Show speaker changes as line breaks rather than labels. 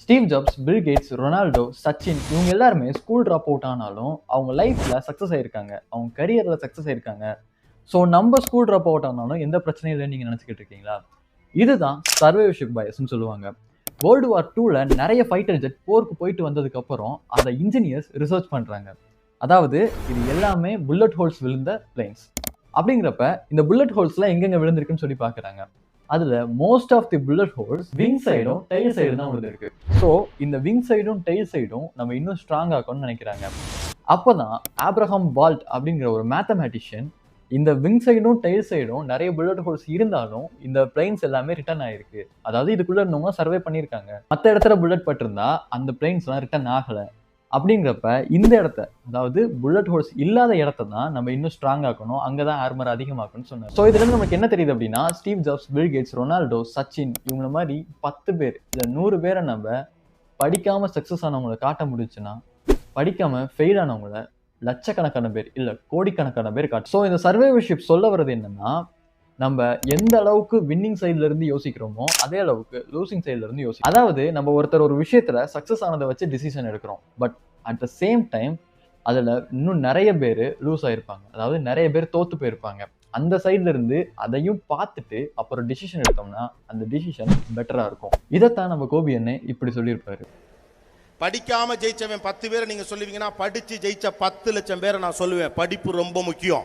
Steve Jobs, Bill Gates, Ronaldo, Sachin இவங்க எல்லாருமே school drop out ஆனாலும் அவங்க லைஃப்ல சக்சஸ் ஆயிருக்காங்க, அவங்க கரியர்ல சக்சஸ் ஆயிருக்காங்க. ஸோ நம்ம ஸ்கூல் ட்ராப் அவுட் ஆனாலும் எந்த பிரச்சனையும் இல்லைன்னு நீங்க நினைச்சுக்கிட்டு இருக்கீங்களா? இதுதான் சர்வைவர்ஷிப் பயஸ்ன்னு சொல்லுவாங்க. வேர்ல்டு வார் 2ல நிறைய ஃபைட்டர் ஜெட் போருக்கு போயிட்டு வந்ததுக்கு அப்புறம் அதை இன்ஜினியர்ஸ் ரிசர்ச் பண்றாங்க. அதாவது இது எல்லாமே புல்லட் ஹோல்ஸ் விழுந்த பிளேன்ஸ். அப்படிங்கிறப்ப இந்த புல்லட் ஹோல்ஸ்லாம் எங்கெங்க விழுந்திருக்குன்னு சொல்லி பாக்குறாங்க. அதுல most of the bullet holes wing சைடும் டெயில் சைடும் தான் விழுந்திருக்கு. ஸோ இந்த விங் சைடும் டெயில் சைடும் நம்ம இன்னும் ஸ்ட்ராங் ஆக்கணும்னு நினைக்கிறாங்க. அப்பதான் ஆப்ரஹாம் வால்ட் அப்படிங்கிற ஒரு மேத்தமேட்டிஷியன் இந்த விங் சைடும் டெயில் சைடும் நிறைய புல்லட் ஹோல்ஸ் இருந்தாலும் இந்த பிளைன்ஸ் எல்லாமே ரிட்டர்ன் ஆயிருக்கு. அதாவது இதுக்குள்ள இருந்தவங்க சர்வே பண்ணியிருக்காங்க. மற்ற இடத்துல புல்லட் பட்டிருந்தா அந்த பிளைன்ஸ் எல்லாம் ரிட்டர்ன் ஆகல. அப்படிங்கிறப்ப இந்த இடத்த, அதாவது புல்லட் ஹோல்ஸ் இல்லாத இடத்த தான் நம்ம இன்னும் ஸ்ட்ராங் ஆக்கணும், அங்கதான் ஆர்மர் அதிகமாக்கணும்னு சொன்னார். ஸோ இதுல இருந்து நமக்கு என்ன தெரியுது அப்படின்னா, Steve Jobs, Bill Gates, Ronaldo, Sachin இவங்கள மாதிரி 10 பேர் இல்ல 100 பேரை நம்ம படிக்காம சக்சஸ் ஆனவங்களை காட்ட முடிச்சுன்னா, படிக்காம ஃபெயில் ஆனவங்கள லட்சக்கணக்கான பேர் இல்ல கோடிக்கணக்கான பேர் காட்டு. ஸோ இந்த சர்வைவர்ஷிப் சொல்ல வர்றது என்னன்னா, நம்ம எந்த அளவுக்கு வின்னிங் சைட்ல இருந்து யோசிக்கிறோமோ அதே அளவுக்கு லூசிங் சைட்ல இருந்து யோசிக்கிறோம். அதாவது நம்ம ஒருத்தர் ஒரு விஷயத்துல சக்சஸ் ஆனதை வச்சு டிசிஷன் எடுக்கிறோம். But at the same time அதுல இன்னும் நிறைய பேர் லூஸ் ஆயிருப்பாங்க, அதாவது நிறைய பேர் தோத்து போயிருப்பாங்க. அந்த சைட்ல இருந்து அதையும் பார்த்துட்டு அப்புறம் டிசிஷன் எடுத்தோம்னா அந்த டிசிஷன் பெட்டரா இருக்கும். இதைத்தான் நம்ம கோபி அண்ணே இப்படி சொல்லியிருப்பாரு.
படிக்காம ஜெயிச்சவன் 10 பேரை நீங்க சொல்லுவீங்கன்னா, படிச்சு ஜெயிச்ச 10 லட்சம் பேரை நான் சொல்லுவேன். படிப்பு ரொம்ப முக்கியம்.